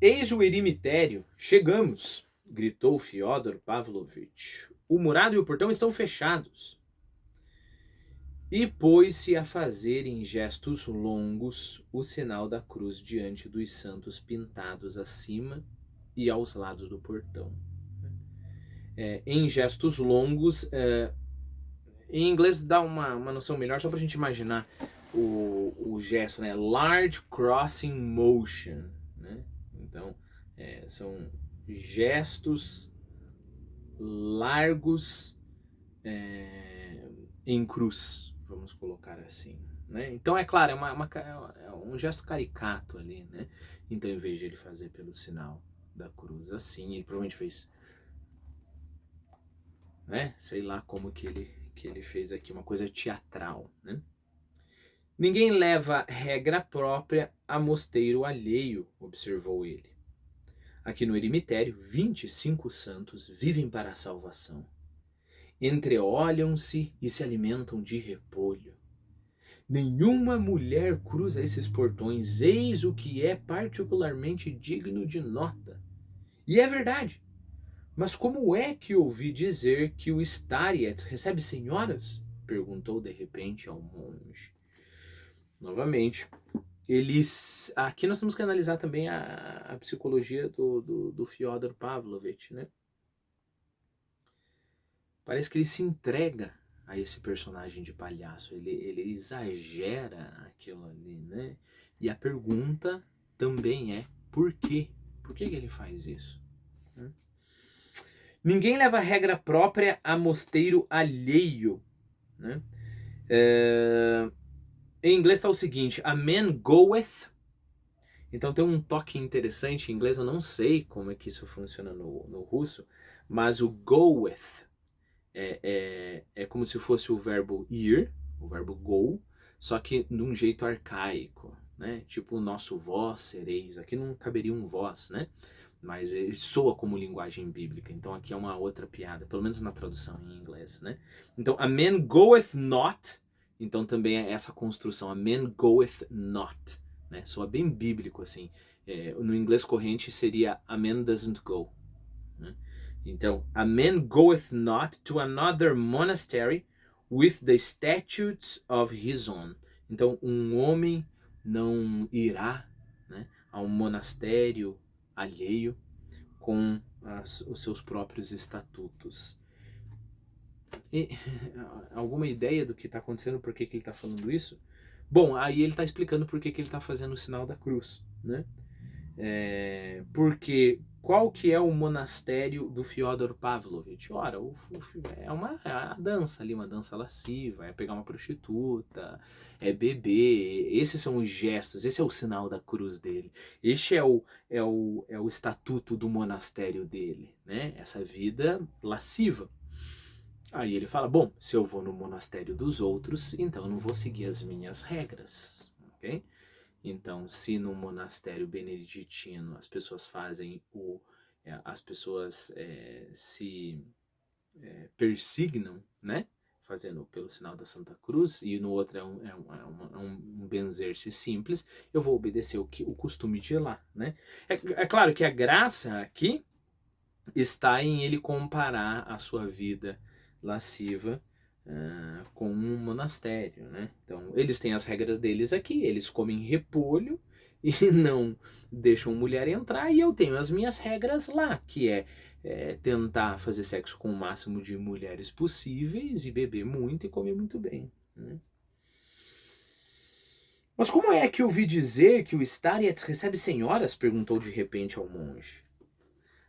Eis o eremitério, chegamos, gritou Fyodor Pavlovitch. O murado e o portão estão fechados. E pôs-se a fazer em gestos longos o sinal da cruz diante dos santos pintados acima e aos lados do portão. Em gestos longos, em inglês dá uma noção melhor, só para a gente imaginar o gesto, né? Large crossing motion, né? Então, são gestos largos em cruz, vamos colocar assim, né? Então, é claro, é um gesto caricato ali, né? Então, em vez de ele fazer pelo sinal da cruz assim, ele provavelmente fez, né? Sei lá como que ele fez aqui, uma coisa teatral, né? Ninguém leva regra própria a mosteiro alheio, observou ele. Aqui no eremitério, 25 santos vivem para a salvação. Entreolham-se e se alimentam de repolho. Nenhuma mulher cruza esses portões, eis o que é particularmente digno de nota. E é verdade. Mas como é que ouvi dizer que o Stariet recebe senhoras? Perguntou de repente ao monge. Novamente, aqui nós temos que analisar também a psicologia do Fyodor Pavlovitch, né? Parece que ele se entrega a esse personagem de palhaço, ele exagera aquilo ali, né? E a pergunta também é, por quê? Por que ele faz isso? Ninguém leva regra própria a mosteiro alheio, né? Em inglês está o seguinte, a man goeth. Então tem um toque interessante em inglês, eu não sei como é que isso funciona no russo, mas o goeth é como se fosse o verbo ir, o verbo go, só que de um jeito arcaico, né? Tipo o nosso vós sereis, aqui não caberia um vós, né? Mas ele soa como linguagem bíblica, então aqui é uma outra piada, pelo menos na tradução em inglês, né? Então a man goeth not, então também é essa construção, a man goeth not, né? Soa bem bíblico assim. No inglês corrente seria a man doesn't go, né? Então, a man goeth not to another monastery with the statutes of his own. Então, um homem não irá, né, a um monastério alheio com os seus próprios estatutos. E, alguma ideia do que está acontecendo, por que ele está falando isso? Bom, aí ele está explicando por que ele está fazendo o sinal da cruz, né? Porque qual que é o monastério do Fyodor Pavlovitch? Ora, é uma dança ali, uma dança lasciva, é pegar uma prostituta, é beber, esses são os gestos, esse é o sinal da cruz dele. Este é o estatuto do monastério dele, né? Essa vida lasciva. Aí ele fala, bom, se eu vou no monastério dos outros, então eu não vou seguir as minhas regras, ok? Então, se no monastério beneditino as pessoas fazem as pessoas se persignam, né? Fazendo pelo sinal da Santa Cruz, e no outro é um benzer-se simples, eu vou obedecer o costume de lá, né? É claro que a graça aqui está em ele comparar a sua vida lasciva com um monastério, né? Então, eles têm as regras deles aqui, eles comem repolho e não deixam mulher entrar, e eu tenho as minhas regras lá, que é tentar fazer sexo com o máximo de mulheres possíveis e beber muito e comer muito bem, né? Mas como é que eu ouvi dizer que o Stariet recebe senhoras? Perguntou de repente ao monge.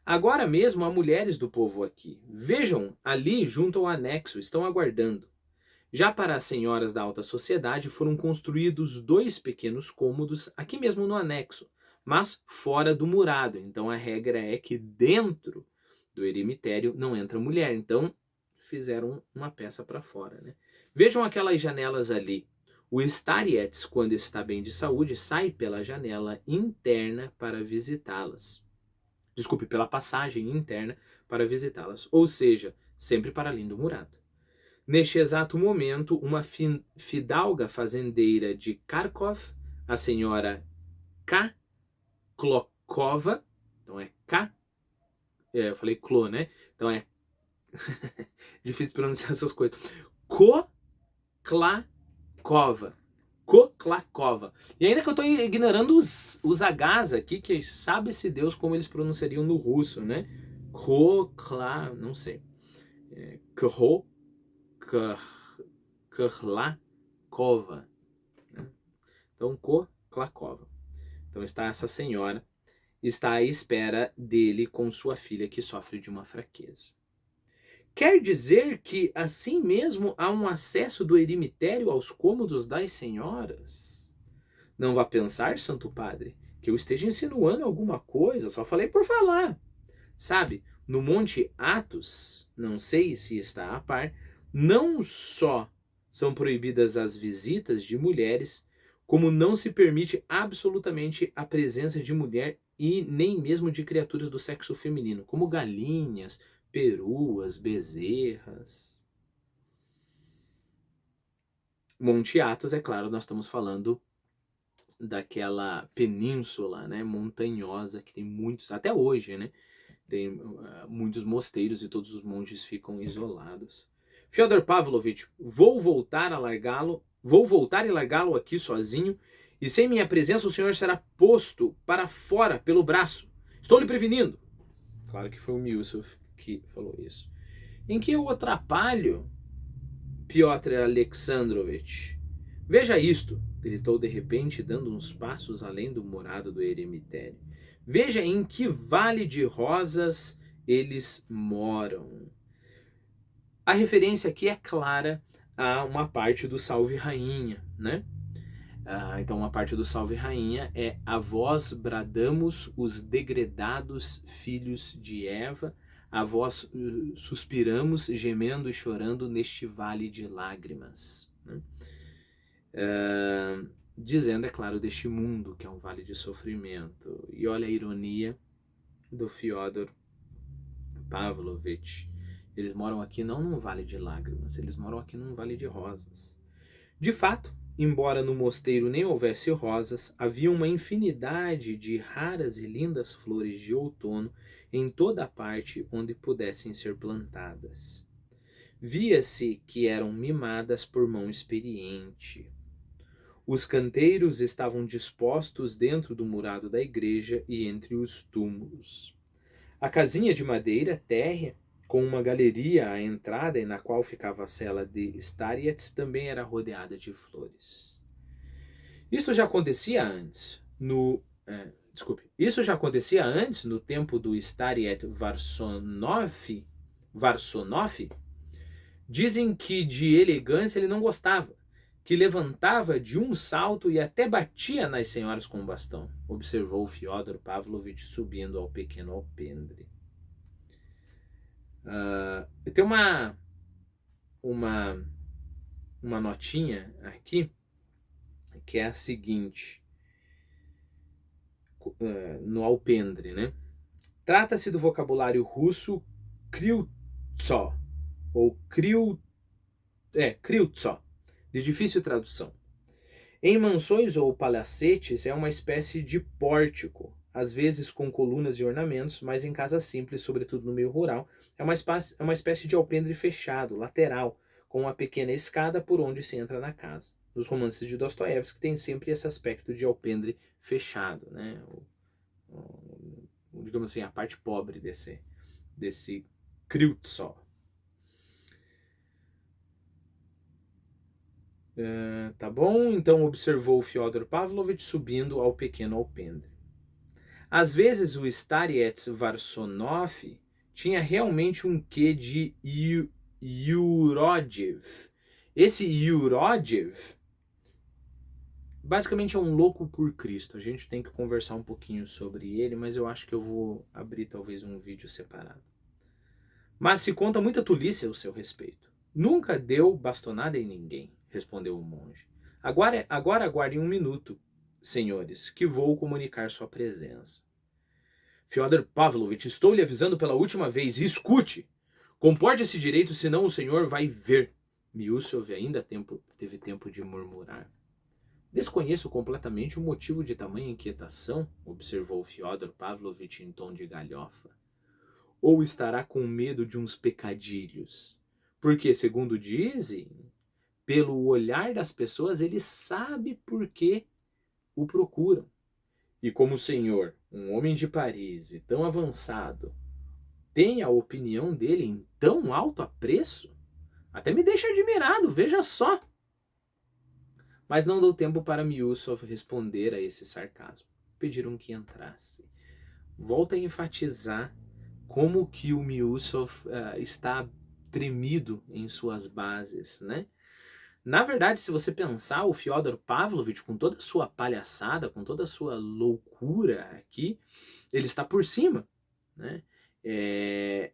Agora mesmo há mulheres do povo aqui. Vejam, ali junto ao anexo, estão aguardando. Já para as senhoras da alta sociedade foram construídos 2 pequenos cômodos aqui mesmo no anexo, mas fora do murado. Então a regra é que dentro do eremitério não entra mulher. Então fizeram uma peça para fora, né? Vejam aquelas janelas ali. O Stariets, quando está bem de saúde, sai pela janela interna para visitá-las. Desculpe, pela passagem interna para visitá-las, ou seja, sempre para além do murado. Neste exato momento, uma fidalga fazendeira de Kharkov, a senhora K. Klakova, então é K, eu falei Klo, né? Então é difícil pronunciar essas coisas. Koklakova. Koklakova. E ainda que eu estou ignorando os Hs aqui, que sabe-se Deus como eles pronunciariam no russo, né? Kokla, não sei. Koklakova. Então, Koklakova. Então está essa senhora, está à espera dele com sua filha que sofre de uma fraqueza. Quer dizer que assim mesmo há um acesso do eremitério aos cômodos das senhoras? Não vá pensar, Santo Padre, que eu esteja insinuando alguma coisa, só falei por falar. Sabe, no Monte Athos, não sei se está a par, não só são proibidas as visitas de mulheres, como não se permite absolutamente a presença de mulher e nem mesmo de criaturas do sexo feminino, como galinhas, peruas, bezerras. Monte Athos, é claro, nós estamos falando daquela península, né, montanhosa que tem muitos, até hoje, né, tem muitos mosteiros e todos os monges ficam isolados. Fyodor Pavlovich, vou voltar e largá-lo aqui sozinho, e sem minha presença o senhor será posto para fora pelo braço. Estou lhe prevenindo. Claro que foi o Miusov que falou isso. Em que eu atrapalho, Piotr Alexandrovich? Veja isto, gritou de repente, dando uns passos além do morado do eremitério. Veja em que vale de rosas eles moram. A referência aqui é clara a uma parte do Salve Rainha, né? Então uma parte do Salve Rainha é: a vós bradamos os degredados filhos de Eva, a vós suspiramos, gemendo e chorando neste vale de lágrimas. Né? Dizendo, é claro, deste mundo que é um vale de sofrimento. E olha a ironia do Fyodor Pavlovich. Eles moram aqui não num vale de lágrimas, eles moram aqui num vale de rosas. De fato, embora no mosteiro nem houvesse rosas, havia uma infinidade de raras e lindas flores de outono em toda a parte onde pudessem ser plantadas. Via-se que eram mimadas por mão experiente. Os canteiros estavam dispostos dentro do murado da igreja e entre os túmulos. A casinha de madeira térrea, com uma galeria à entrada e na qual ficava a cela de Stariets, também era rodeada de flores. Isso já acontecia antes no tempo do Stariet Varsonov. Dizem que de elegância ele não gostava, que levantava de um salto e até batia nas senhoras com um bastão, observou Fyodor Pavlovich subindo ao pequeno alpendre. Tem uma notinha aqui que é a seguinte, no alpendre, né? Trata-se do vocabulário russo kryutso, ou kryutso, de difícil tradução. Em mansões ou palacetes é uma espécie de pórtico, às vezes com colunas e ornamentos, mas em casas simples, sobretudo no meio rural, é uma espécie de alpendre fechado, lateral, com uma pequena escada por onde se entra na casa. Nos romances de Dostoiévski tem sempre esse aspecto de alpendre fechado, né? Digamos assim, a parte pobre desse kryutso. Tá bom? Então observou Fyodor Pavlovich subindo ao pequeno alpendre. Às vezes o Stariets Varsonov tinha realmente um quê de Yurodiev. Esse Yurodiev basicamente é um louco por Cristo. A gente tem que conversar um pouquinho sobre ele, mas eu acho que eu vou abrir talvez um vídeo separado. Mas se conta muita tolice ao seu respeito. Nunca deu bastonada em ninguém, respondeu o monge. Agora aguardem um minuto, senhores, que vou comunicar sua presença. Fyodor Pavlovich, estou lhe avisando pela última vez, escute! Comporte-se direito, senão o senhor vai ver. Miusov ainda teve tempo de murmurar. Desconheço completamente o motivo de tamanha inquietação, observou Fyodor Pavlovitch em tom de galhofa. Ou estará com medo de uns pecadilhos? Porque, segundo dizem, pelo olhar das pessoas, ele sabe por que o procuram. E como o senhor, um homem de Paris e tão avançado, tem a opinião dele em tão alto apreço, até me deixa admirado, veja só. Mas não deu tempo para Miusov responder a esse sarcasmo. Pediram que entrasse. Volta a enfatizar como que o Miusov está tremido em suas bases, né? Na verdade, se você pensar, o Fyodor Pavlovitch, com toda a sua palhaçada, com toda a sua loucura aqui, ele está por cima, né? É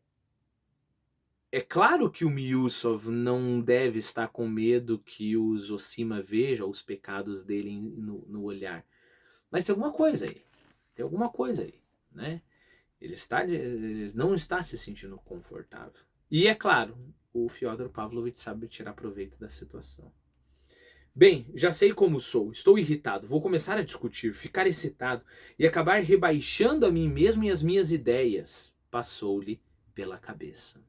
claro que o Miusov não deve estar com medo que o Zosima veja os pecados dele no olhar. Mas tem alguma coisa aí. Tem alguma coisa aí, né? Ele não está se sentindo confortável. E é claro, o Fyodor Pavlovitch sabe tirar proveito da situação. Bem, já sei como sou, estou irritado, vou começar a discutir, ficar excitado e acabar rebaixando a mim mesmo e as minhas ideias, passou-lhe pela cabeça.